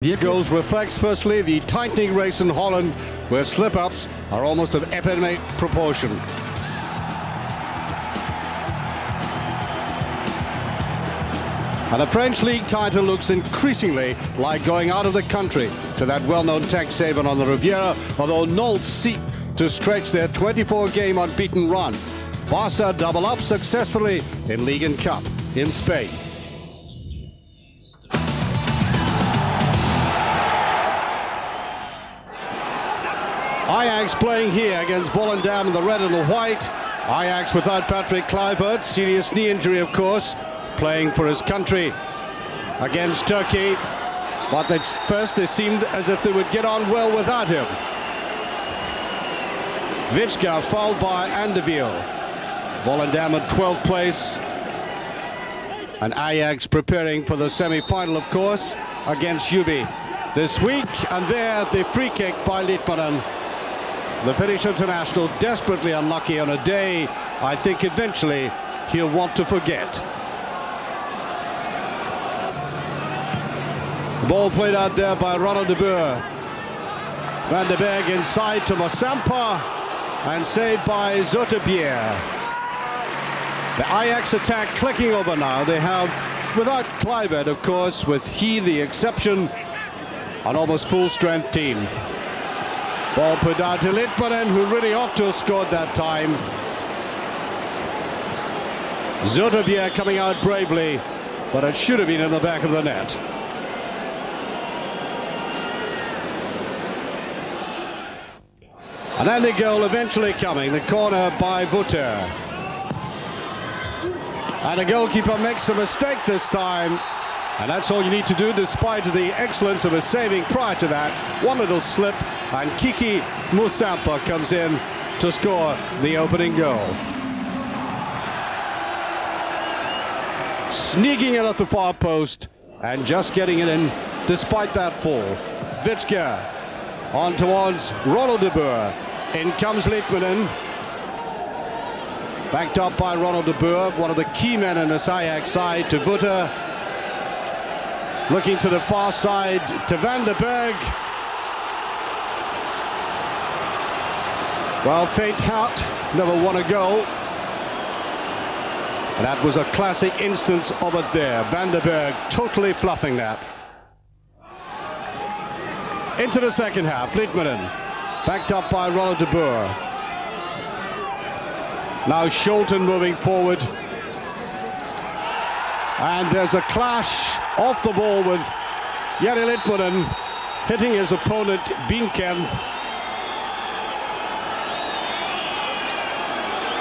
Eurogoals reflects firstly the tightening race in Holland, where slip-ups are almost of epidemic proportion. And the French league title looks increasingly like going out of the country to that well-known tax haven on the Riviera, although Nantes seek to stretch their 24-game unbeaten run. Barca double up successfully in League and Cup in Spain. Ajax playing here against Volendam in the red and the white. Ajax without Patrick Kluivert, serious knee injury of course, playing for his country against Turkey. But at first it seemed as if they would get on well without him. Vichka fouled by Anderwiel. Volendam at 12th place. And Ajax preparing for the semi-final of course against Juve this week. And there the free kick by Litmanen. The Finnish international desperately unlucky on a day I think eventually he'll want to forget. The ball played out there by Ronald de Boer. Van der Berg inside to Mosampa and saved by Zoetebier. The Ajax attack clicking over now. They have, without Kluivert of course, with he the exception, an almost full-strength team. Ball put out to Litmanen, who really ought to have scored that time. Zoetebier coming out bravely, but it should have been in the back of the net. And then the goal eventually coming, the corner by Vutter. And the goalkeeper makes a mistake this time. And that's all you need to do, despite the excellence of his saving prior to that. One little slip, and Kiki Mosampa comes in to score the opening goal. Sneaking in at the far post, and just getting it in despite that fall. Vichka on towards Ronald de Boer. In comes Litmanen. Backed up by Ronald de Boer, one of the key men in this Ajax side, to Vutter. Looking to the far side to Van der Berg. Well, faint heart, never won a goal. And that was a classic instance of it there. Van der Berg totally fluffing that. Into the second half, Litmanen. Backed up by Ronald de Boer. Now Scholten moving forward. And there's a clash off the ball with Jari Litmanen hitting his opponent Binken,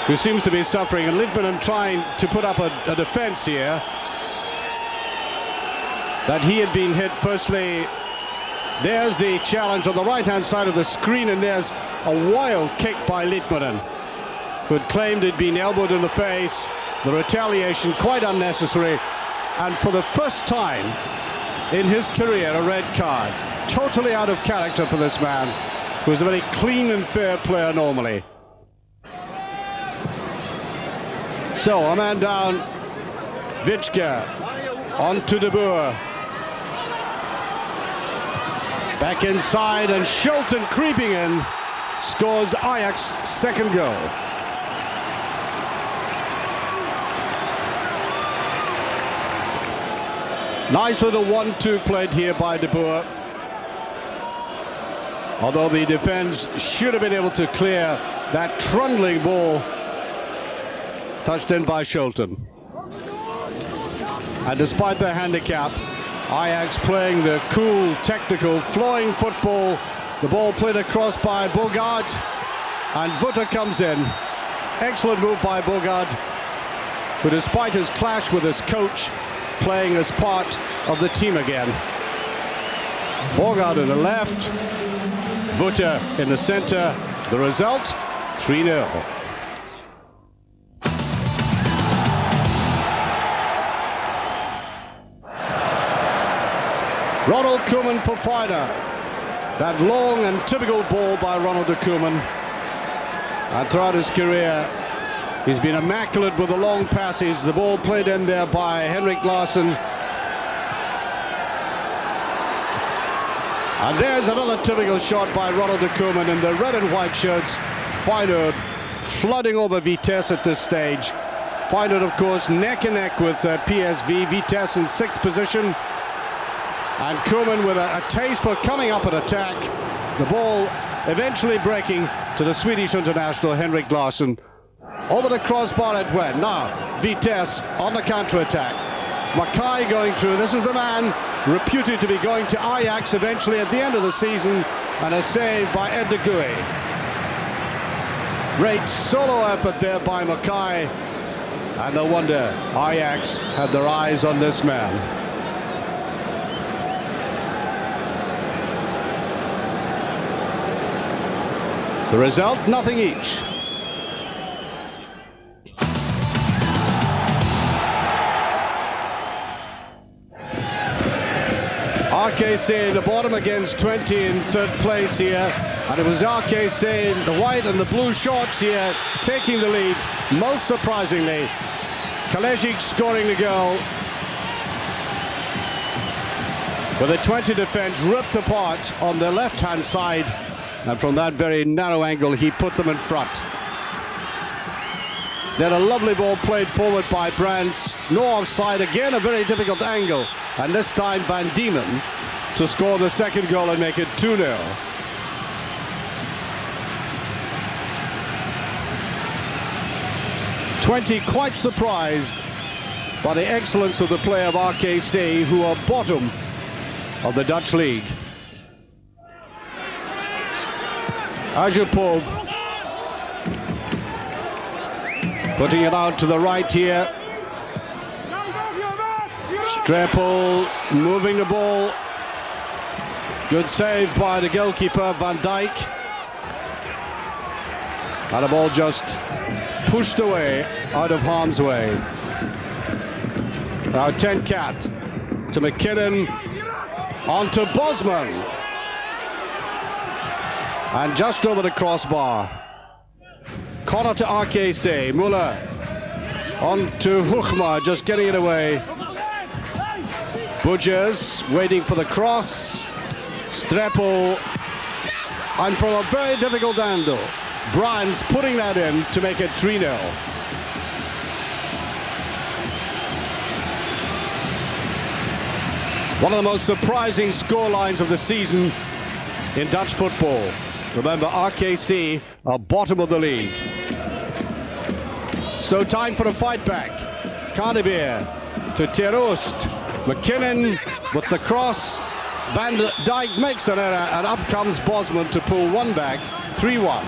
who seems to be suffering, and Litmanen trying to put up a defense here. That he had been hit firstly. There's the challenge on the right-hand side of the screen, and there's a wild kick by Litmanen, who had claimed he'd been elbowed in the face. The retaliation quite unnecessary, and for the first time in his career a red card. Totally out of character for this man, who is a very clean and fair player normally. So a man down, Vichka on to de Boer. Back inside, and Scholten creeping in scores Ajax's second goal. Nice little 1-2 played here by de Boer. Although the defense should have been able to clear that trundling ball touched in by Scholten. And despite their handicap, Ajax playing the cool, technical, flowing football. The ball played across by Bogaert, and Vutter comes in. Excellent move by Bogaert, who despite his clash with his coach, playing as part of the team again. Bogaert in the left, Vutter in the center. The result, 3-0. Ronald Koeman for Feyenoord. That long and typical ball by Ronald de Koeman. And throughout his career, he's been immaculate with the long passes. The ball played in there by Henrik Larsson. And there's another typical shot by Ronald de Koeman, and the red and white shirts, Feyenoord flooding over Vitesse at this stage. Feyenoord, of course, neck and neck with PSV. Vitesse in 6th position. And Koeman with a taste for coming up and attack. The ball eventually breaking to the Swedish international Henrik Larsson. Over the crossbar it went. Now, Vitesse on the counter-attack. Mackay going through. This is the man reputed to be going to Ajax eventually at the end of the season. And a save by Ed de Goey. Great solo effort there by Mackay. And no wonder Ajax had their eyes on this man. The result, nothing each. RKC in the bottom against 20 in 3rd place here. And it was RKC in the white and the blue shorts here taking the lead. Most surprisingly, Kalejic scoring the goal. With the 20 defense ripped apart on the left-hand side. And from that very narrow angle, he put them in front. Then a lovely ball played forward by Brands. No offside, again a very difficult angle. And this time Van Diemen to score the second goal and make it 2-0. Quite surprised by the excellence of the play of RKC, who are bottom of the Dutch league. Ajupov putting it out to the right here. Streppel moving the ball. Good save by the goalkeeper, Van Dijk. And the ball just pushed away out of harm's way. Now Tenkat to McKinnon, on to Bosman. And just over the crossbar. Corner to RKC. Muller on to Huchma, just getting it away. Budgers waiting for the cross. Streppel. And from a very difficult angle, Brands putting that in to make it 3-0. One of the most surprising scorelines of the season in Dutch football. Remember, RKC are bottom of the league. So time for a fight back. Carnebeer to Teroost. McKinnon with the cross. Van Dijk makes an error, and up comes Bosman to pull one back. 3-1.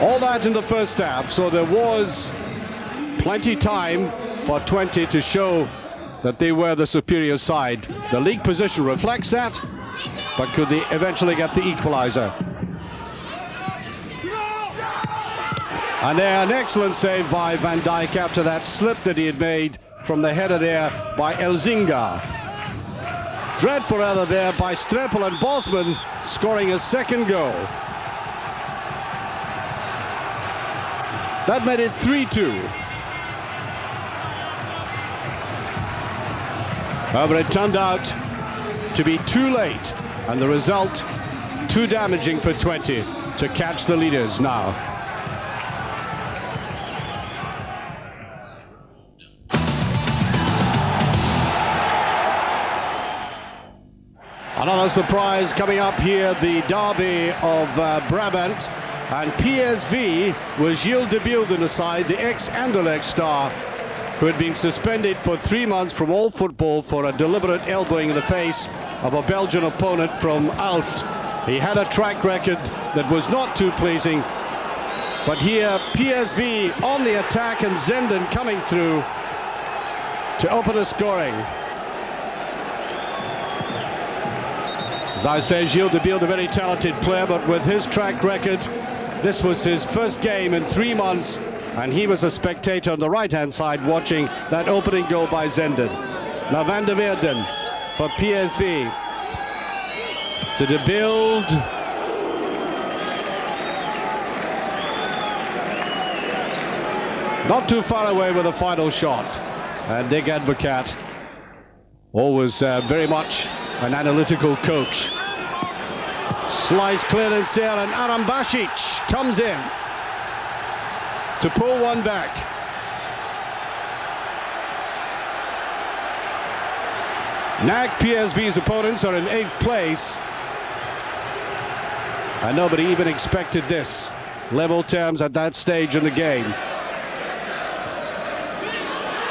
All that in the first half, so there was plenty time for 20 to show that they were the superior side. The league position reflects that, but could they eventually get the equalizer? And there, an excellent save by Van Dijk after that slip that he had made from the header there by Elzinga. Dreadful error there by Streppel, and Bosman scoring a second goal. That made it 3-2. However, it turned out to be too late, and the result too damaging for 20 to catch the leaders now. Another surprise coming up here, the derby of Brabant, and PSV was Gilles de Beeld in the side, the ex-Anderlecht star, who had been suspended for 3 months from all football for a deliberate elbowing in the face of a Belgian opponent from Alft. He had a track record that was not too pleasing, but here PSV on the attack and Zenden coming through to open the scoring. As I say, Gilles de Beeld, a very talented player, but with his track record, this was his first game in 3 months, and he was a spectator on the right-hand side watching that opening goal by Zenden. Now Van der Weerden for PSV. To de Beeld. Not too far away with the final shot. And Dick Advocat Always very much an analytical coach. Slice clearance there, and Arambasic comes in to pull one back. NAC PSV's opponents are in 8th place, and nobody even expected this. Level terms at that stage in the game.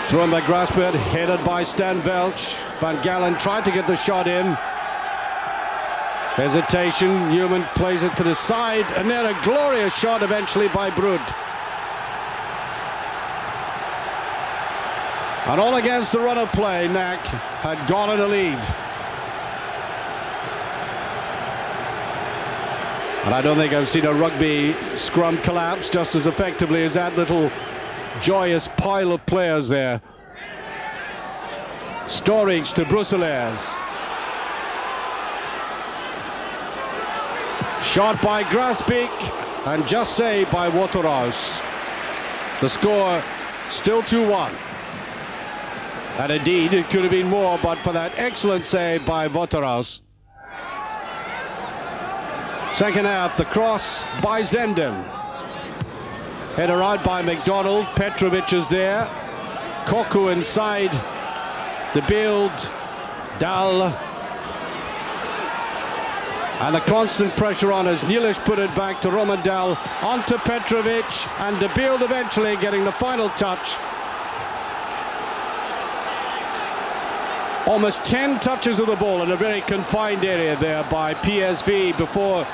Thrown by Grasberg, headed by Stan Welch. Van Galen tried to get the shot in. Hesitation, Newman plays it to the side, and then a glorious shot eventually by Brood. And all against the run of play, NAC had gone in the lead. And I don't think I've seen a rugby scrum collapse just as effectively as that little joyous pile of players there. Storage to Brusselaars. Shot by Grasbeek and just saved by Waterhouse. The score still 2-1. And indeed, it could have been more, but for that excellent save by Waterhouse. Second half, the cross by Zenden. Header out by McDonald. Petrovic is there. Koku inside. The build. Dal. And the constant pressure on as Nielisch put it back to Roman Dal. Onto Petrovic. And the build eventually getting the final touch. Almost 10 touches of the ball in a very confined area there by PSV before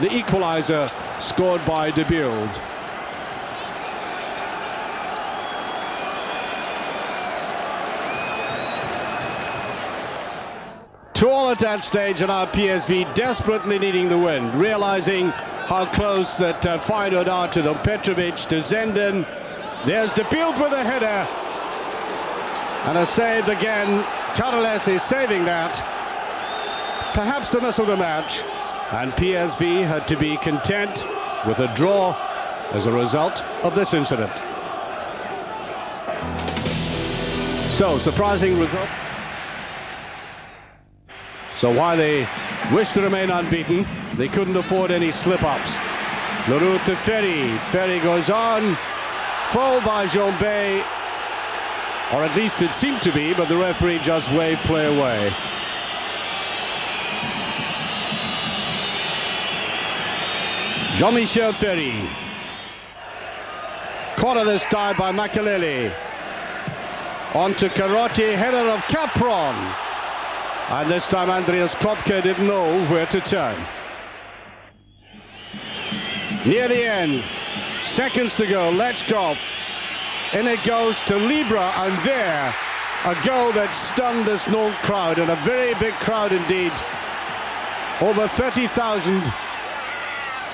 the equaliser scored by De Beeld. To all at that stage, and now PSV desperately needing the win, realising how close that Feyenoord are to them. Petrovic to Zenden. There's De Beeld with a header. And a save again. Carles is saving that. Perhaps the miss of the match. And PSV had to be content with a draw as a result of this incident. So, surprising result. So while they wish to remain unbeaten, they couldn't afford any slip-ups. Leroux to Ferry. Ferry goes on. Foul by Jombé. Or at least it seemed to be, but the referee just waved play away. Jean-Michel Ferry. Corner this time by Makelele. On to Carotti, header of Capron. And this time Andreas Kopke didn't know where to turn. Near the end, seconds to go, Lechkov. In it goes to Libra, and there, a goal that stunned this Nantes crowd, and a very big crowd indeed. Over 30,000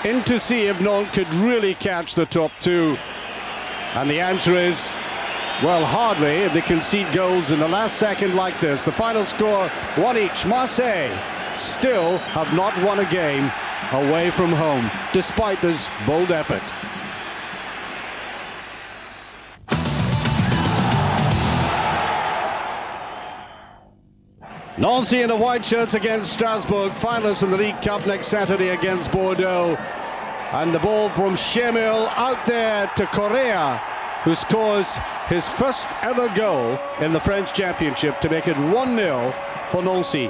in to see if Nantes could really catch the top two. And the answer is, well, hardly if they concede goals in the last second like this. The final score, 1 each. Marseille still have not won a game away from home, despite this bold effort. Nancy in the white shirts against Strasbourg, finalists in the League Cup next Saturday against Bordeaux. And the ball from Schemel out there to Correa, who scores his first ever goal in the French Championship to make it 1-0 for Nancy.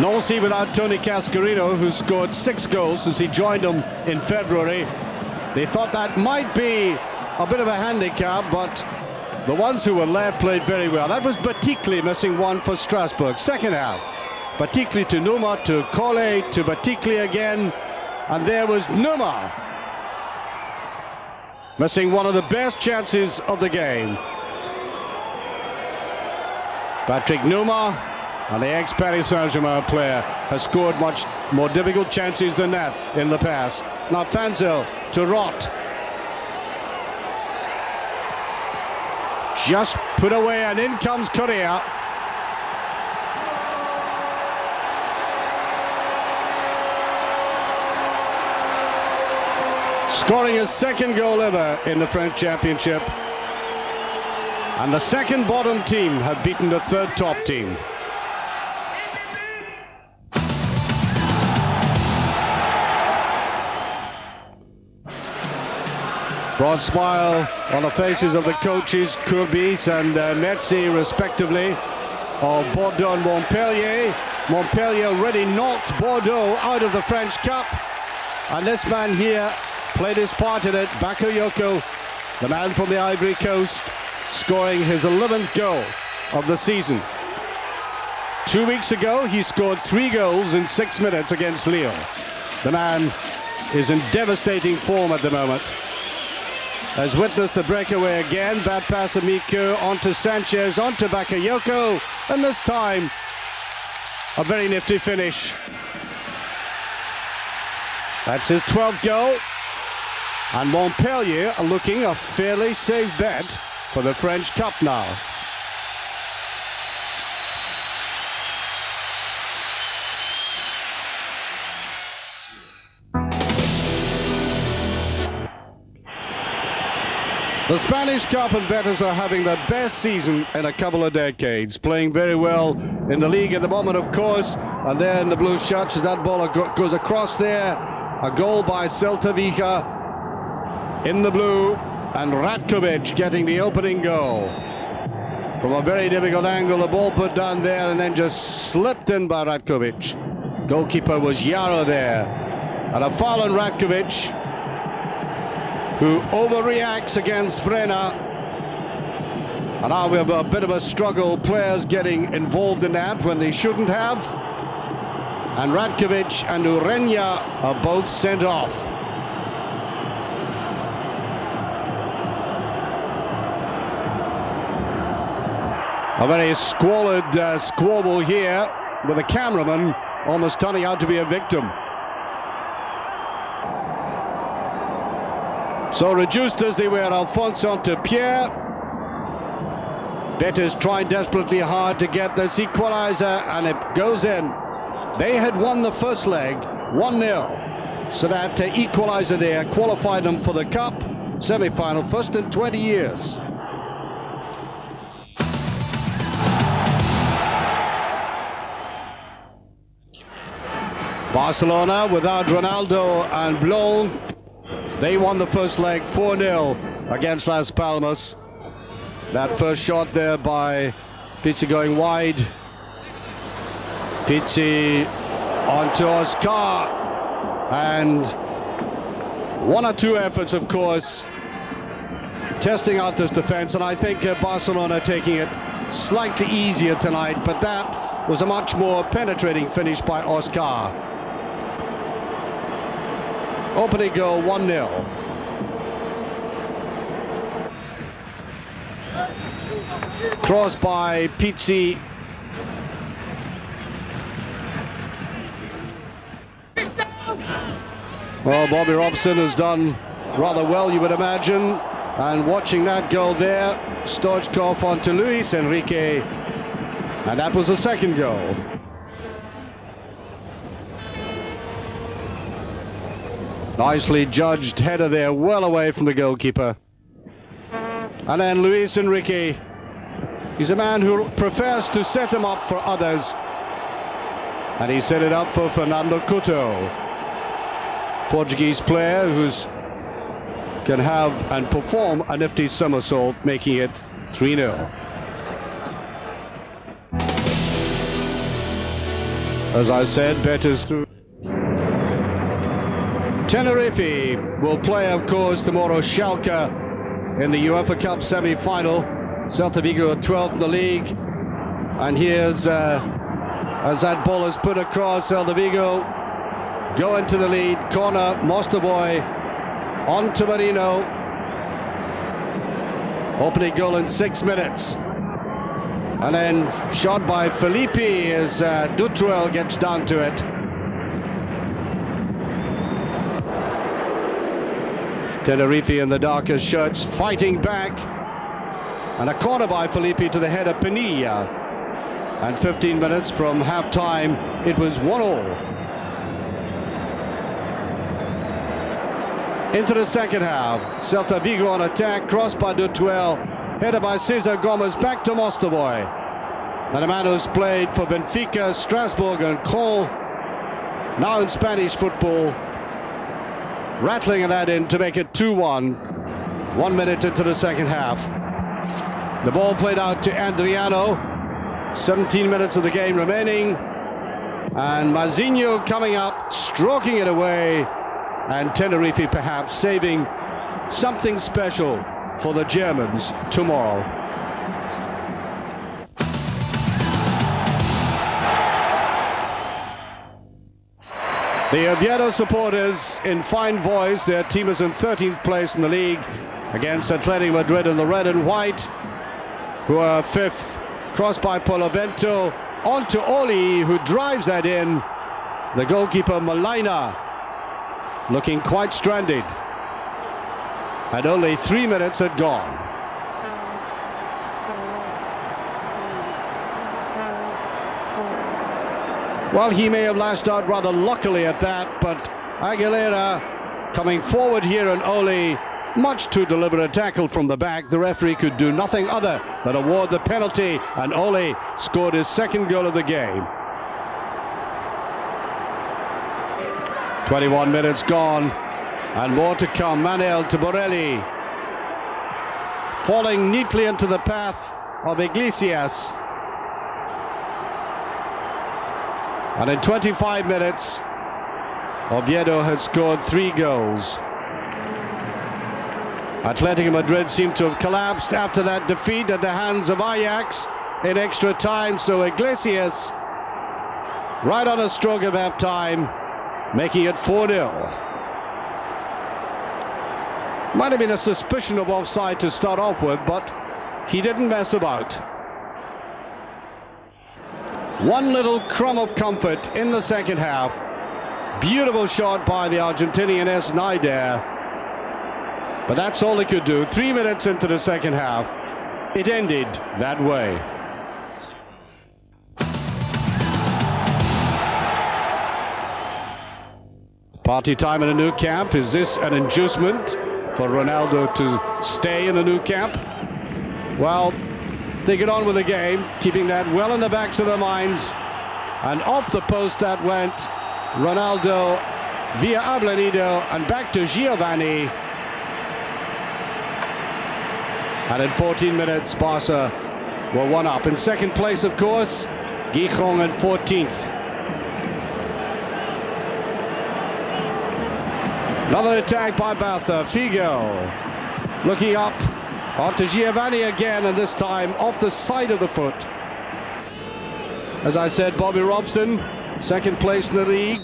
Nancy without Tony Cascarino, who scored 6 goals since he joined them in February. They thought that might be a bit of a handicap, but the ones who were left played very well. That was Batikli missing one for Strasbourg. Second half, Batikli to Numa, to Kole, to Batikli again, and there was Numa missing one of the best chances of the game. Patrick Numa, and the ex-Paris Saint-Germain player, has scored much more difficult chances than that in the past. Now Fanzel to Roth. Just put away, and in comes Correa. Scoring his second goal ever in the French Championship. And the second bottom team have beaten the third top team. Broad smile on the faces of the coaches, Courbis and Metzi, respectively, of Bordeaux and Montpellier. Montpellier already knocked Bordeaux out of the French Cup. And this man here played his part in it, Bakayoko, the man from the Ivory Coast, scoring his 11th goal of the season. 2 weeks ago, he scored 3 goals in 6 minutes against Lille. The man is in devastating form at the moment. Has witnessed the breakaway again. Bad pass of Miku onto Sanchez, onto Bakayoko, and this time a very nifty finish. That's his 12th goal, and Montpellier are looking a fairly safe bet for the French Cup now. The Spanish Cup and bettors are having their best season in a couple of decades, playing very well in the league at the moment, of course, and there in the blue shirts as that ball goes across there. A goal by Celta Vigo in the blue, and Ratkovic getting the opening goal. From a very difficult angle, the ball put down there and then just slipped in by Ratkovic. Goalkeeper was Yaro there. And a foul on Ratkovic, who overreacts against Frena. And now we have a bit of a struggle, players getting involved in that when they shouldn't have. And Ratkovic and Urenya are both sent off. A very squalid squabble here, with the cameraman almost turning out to be a victim. So reduced as they were, Alfonso to Pierre. Betis trying desperately hard to get this equaliser, and it goes in. They had won the first leg 1-0, so that equaliser there qualified them for the Cup semi-final, first in 20 years. Barcelona without Ronaldo and Blanc, they won the first leg 4-0 against Las Palmas. That first shot there by Pizzi going wide. Pizzi onto Oscar, and 1 or 2 efforts, of course, testing out this defense, and I think Barcelona taking it slightly easier tonight, but that was a much more penetrating finish by Oscar. Opening goal 1-0. Cross by Pizzi. Well, Bobby Robson has done rather well, you would imagine. And watching that goal there, Stoichkov onto Luis Enrique. And that was the second goal. Nicely judged header there, well away from the goalkeeper. And then Luis Enrique, he's a man who prefers to set him up for others. And he set it up for Fernando Couto, Portuguese player who's can have and perform a nifty somersault, making it 3-0. As I said, Betis through. Tenerife will play, of course, tomorrow Schalke in the UEFA Cup semi-final. Celta Vigo are 12th in the league. And here's, as that ball is put across, Celta Vigo go into the lead. Corner, Mostovoy on to Marino. Opening goal in 6 minutes. And then shot by Felipe as Dutrell gets down to it. Tenerife in the darkest shirts fighting back. And a corner by Felipe to the head of Pinilla. And 15 minutes from half-time, it was 1-1. Into the second half, Celta Vigo on attack, crossed by Dutrell, Headed by Cesar Gomez back to Mostovoy. And a man who's played for Benfica, Strasbourg and Caen. Now in Spanish football. Rattling that in to make it 2-1. 1 minute into the second half. The ball played out to Adriano. 17 minutes of the game remaining. And Mazinho coming up, stroking it away. And Tenerife perhaps saving something special for the Germans tomorrow. The Oviedo supporters in fine voice. Their team is in 13th place in the league against Athletic Madrid in the red and white, who are 5th. Crossed by Paulo Bento, on to Oli, who drives that in. The goalkeeper Molina looking quite stranded. And only 3 minutes had gone. Well, he may have lashed out rather luckily at that, but Aguilera coming forward here, and Oli, much too deliberate tackle from the back. The referee could do nothing other than award the penalty, and Oli scored his second goal of the game. 21 minutes gone, and more to come. Manuel to Borelli, falling neatly into the path of Iglesias. And in 25 minutes, Oviedo had scored 3 goals. Atletico Madrid seemed to have collapsed after that defeat at the hands of Ajax in extra time. So Iglesias, right on a stroke of half time, making it 4-0. Might have been a suspicion of offside to start off with, but he didn't mess about. One little crumb of comfort in the second half. Beautiful shot by the Argentinian Snyder. But that's all he could do. 3 minutes into the second half, it ended that way. Party time in a new camp. Is this an inducement for Ronaldo to stay in the new camp? Well, they get on with the game, keeping that well in the backs of their minds. And off the post that went. Ronaldo via Ablanido and back to Giovanni. And in 14 minutes, Barca were 1 up. In second place, of course, Gijon in 14th. Another attack by Barca. Figo looking up onto Giovanni again, and this time off the side of the foot. As I said, Bobby Robson, second place in the league.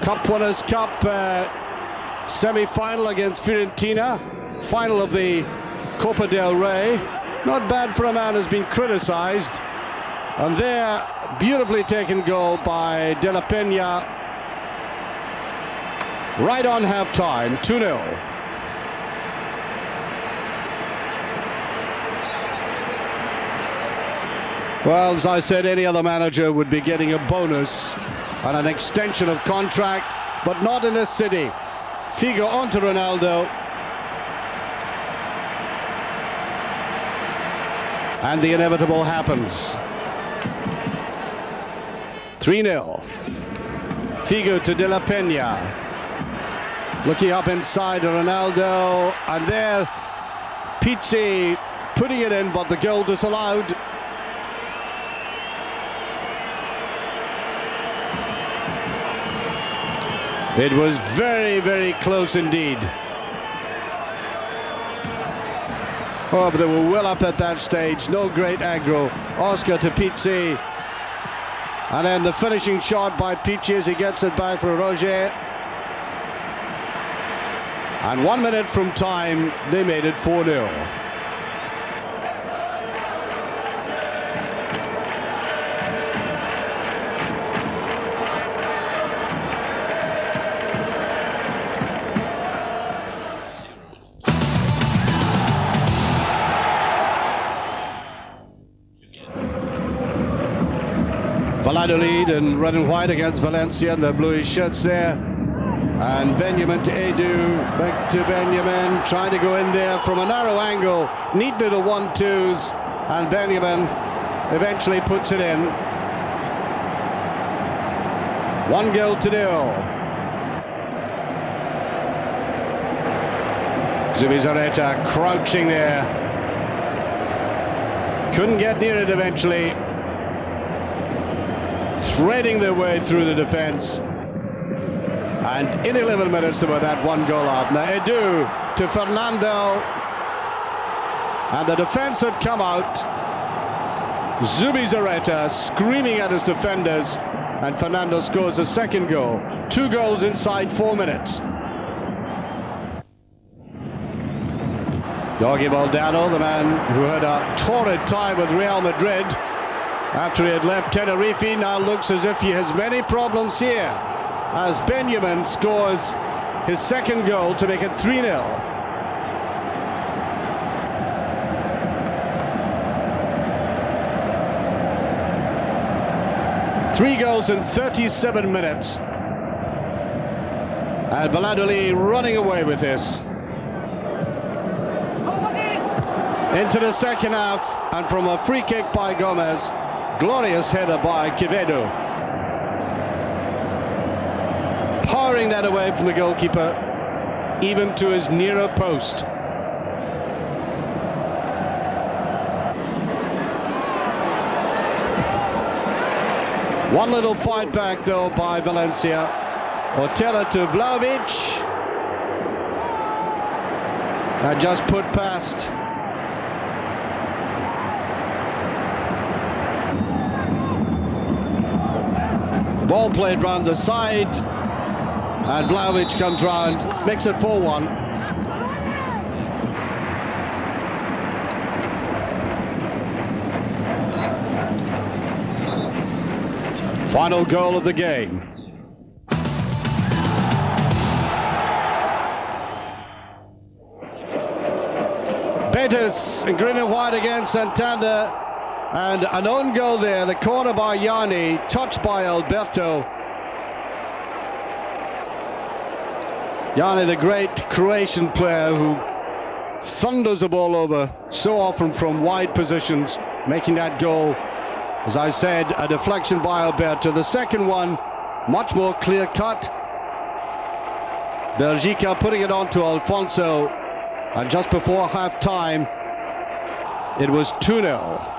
Cup Winners' Cup semi-final against Fiorentina. Final of the Copa del Rey. Not bad for a man who's been criticized. And there, beautifully taken goal by De La Peña. Right on half-time, 2-0. Well, as I said, any other manager would be getting a bonus and an extension of contract, but not in this city. Figo onto Ronaldo. And the inevitable happens. 3-0. Figo to De La Peña. Looking up inside to Ronaldo. And there, Pizzi putting it in, but the goal disallowed. It was very, very close indeed. Oh, but they were well up at that stage. No great aggro. Oscar to Pizzi. And then the finishing shot by Pizzi as he gets it back for Roger. And 1 minute from time, they made it 4-0. Valladolid in red and white against Valencia, and the bluish shirts there. And Benjamin to Edu, back to Benjamin, trying to go in there from a narrow angle, neatly the 1-2s, and Benjamin eventually puts it in. 1-0. Zubizarreta crouching there. Couldn't get near it eventually. Threading their way through the defence. And in 11 minutes they were that 1 goal out. Now Edu to Fernando. And the defence had come out. Zubizarreta screaming at his defenders. And Fernando scores a second goal. 2 goals inside 4 minutes. Jorge Valdano, the man who had a torrid time with Real Madrid after he had left Tenerife, now looks as if he has many problems here, as Benjamin scores his second goal to make it 3-0. Three goals in 37 minutes. And Valladolid running away with this. Into the second half, and from a free kick by Gomez, glorious header by Quevedo. Powering that away from the goalkeeper, even to his nearer post. One little fight back though by Valencia. Otero to Vlahovic. That just put past. Ball played round the side, and Vlahovic comes round, makes it 4-1. Final goal of the game. Betis in green and white against Santander. And an own goal there, the corner by Yanni, touched by Alberto. Yanni, the great Croatian player who thunders the ball over so often from wide positions, making that goal, as I said, a deflection by Alberto. The second one, much more clear-cut. Belgica putting it on to Alfonso, and just before half-time, it was 2-0.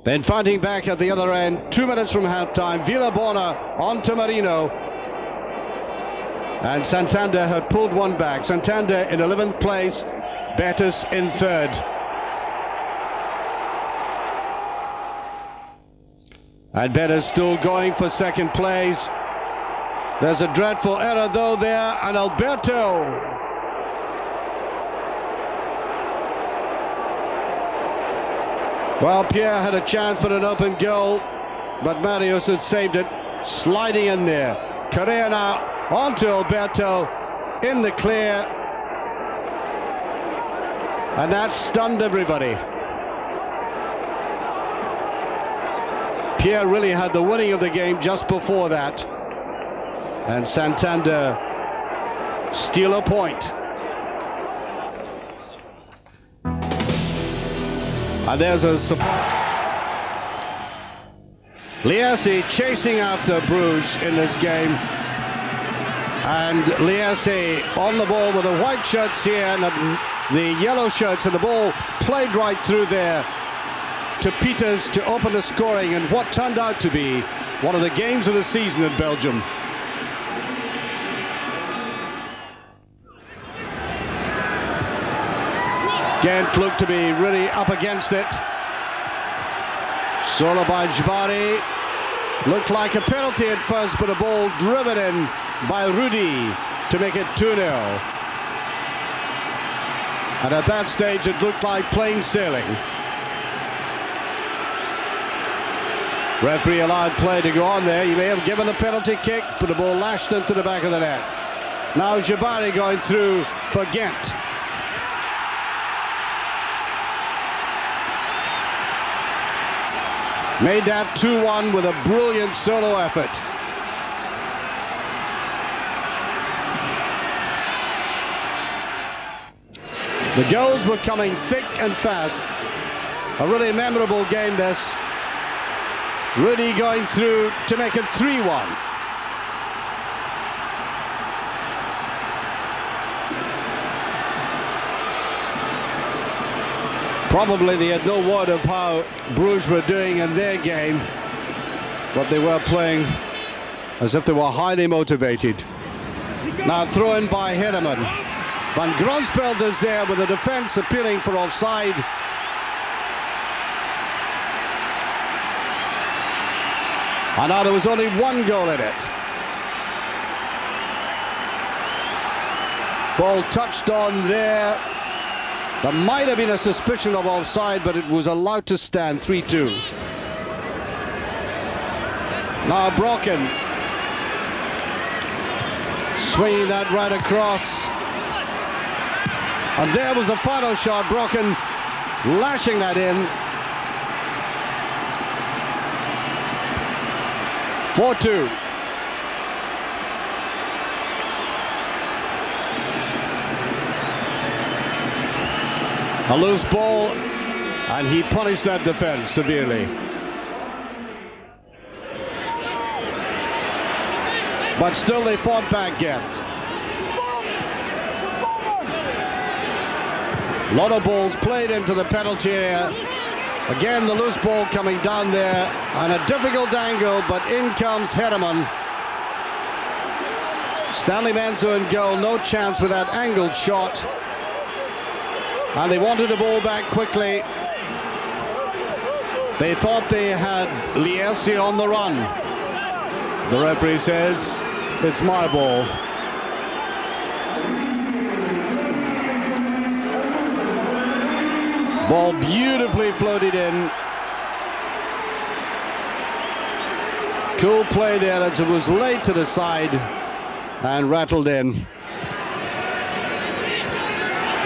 Then fighting back at the other end, 2 minutes from half-time, Villabona on to Marino. And Santander had pulled one back. Santander in 11th place, Betis in 3rd. And Betis still going for second place. There's a dreadful error though there, and Alberto. Well, Pierre had a chance for an open goal, but Marius had saved it, sliding in there. Correa now on to Alberto, in the clear. And that stunned everybody. Pierre really had the winning of the game just before that. And Santander steal a point. And there's a Liessi chasing after Bruges in this game. And Liessi on the ball with the white shirts here and the yellow shirts, and the ball played right through there to Peters to open the scoring in what turned out to be one of the games of the season in Belgium. Ghent looked to be really up against it. Solo by Jbari. Looked like a penalty at first, but a ball driven in by Rudy to make it 2-0. And at that stage it looked like plain sailing. Referee allowed play to go on there. He may have given a penalty kick, but the ball lashed into the back of the net. Now Jbari going through for Ghent. Made that 2-1 with a brilliant solo effort. The goals were coming thick and fast. A really memorable game this. Rudy going through to make it 3-1. Probably they had no word of how Bruges were doing in their game, but they were playing as if they were highly motivated. Now throw in by Herman. Van Gronsveld is there with the defense appealing for offside. And now there was only one goal in it. Ball touched on there. There might have been a suspicion of offside, but it was allowed to stand. 3-2. Now Brocken. Swinging that right across. And there was the final shot. Brocken lashing that in. 4-2. A loose ball, and he punished that defense severely. But still they fought back Ghent. A lot of balls played into the penalty area. Again, the loose ball coming down there, and a difficult angle, but in comes Herman. Stanley Menzo in goal, no chance with that angled shot. And they wanted the ball back quickly. They thought they had Lierse on the run. The referee says, it's my ball. Ball beautifully floated in. Cool play there as it was laid to the side and rattled in.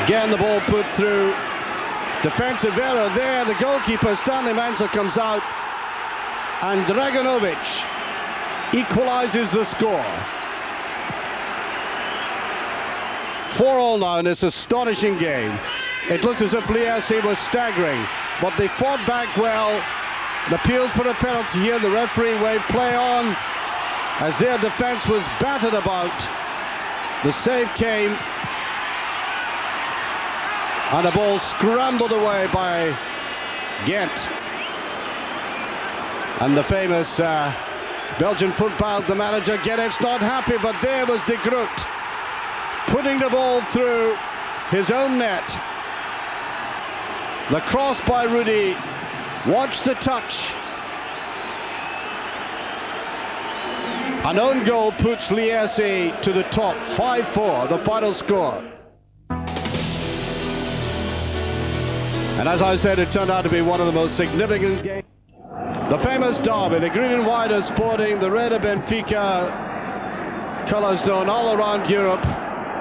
Again, the ball put through. Defensive error there. The goalkeeper, Stanley Menzo, comes out. And Draganovic equalizes the score. 4-4 now in this astonishing game. It looked as if Lierse was staggering, but they fought back well. The appeals for a penalty here. The referee waved play on as their defense was battered about. The save came. And the ball scrambled away by Ghent. And the famous Belgian football, the manager, Gerrit's not happy, but there was De Groot putting the ball through his own net. The cross by Rudy. Watch the touch. An own goal puts Lierse to the top. 5-4, the final score. And as I said, it turned out to be one of the most significant games. The famous derby, the green and white are sporting the red of Benfica, colours known all around Europe.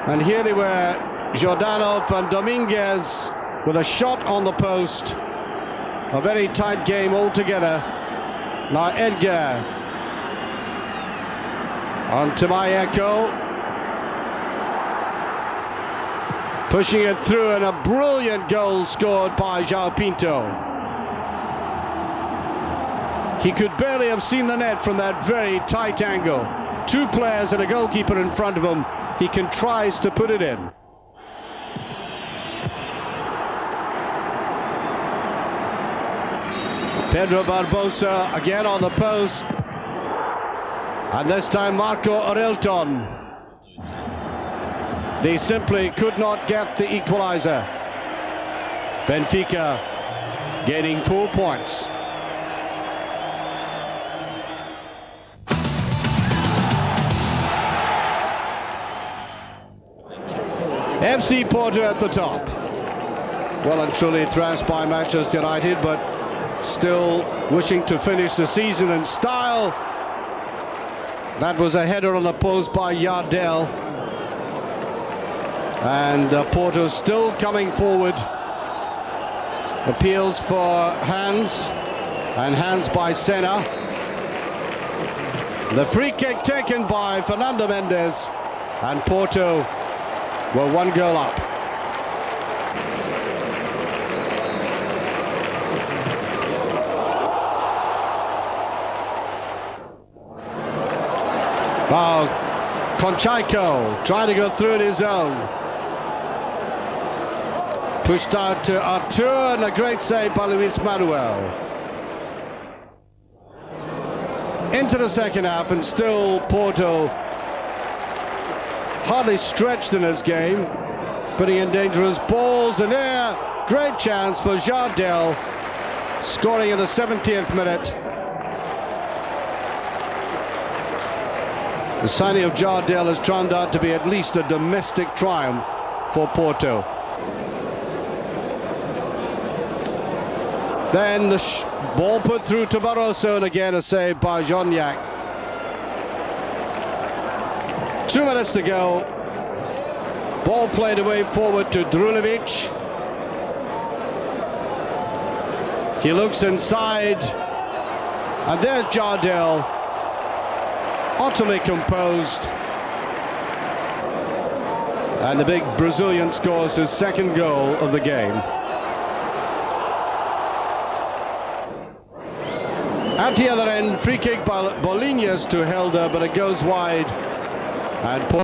And here they were, Jordanov and Dominguez with a shot on the post. A very tight game altogether. Now Edgar on to my echo. Pushing it through, and a brilliant goal scored by João Pinto. He could barely have seen the net from that very tight angle. Two players and a goalkeeper in front of him. He contrives to put it in. Pedro Barbosa again on the post. And this time Marco Aurelton. They simply could not get the equaliser. Benfica gaining 4 points. FC Porto at the top. Well and truly thrashed by Manchester United, but still wishing to finish the season in style. That was a header on the post by Yardell. And Porto still coming forward. Appeals for hands. And hands by Senna. The free kick taken by Fernando Mendes, and Porto were 1 goal up. Well, Conchaiko trying to go through in his own. Pushed out to Artur, and a great save by Luis Manuel. Into the second half, and still Porto hardly stretched in his game, putting in dangerous balls, and there, great chance for Jardel, scoring in the 70th minute. The signing of Jardel has turned out to be at least a domestic triumph for Porto. Then the ball put through to Barroso, and again a save by Joniak. 2 minutes to go. Ball played away forward to Drulovic. He looks inside, and there's Jardel, utterly composed. And the big Brazilian scores his second goal of the game. At the other end, free kick by Bolinhas to Helder, but it goes wide. And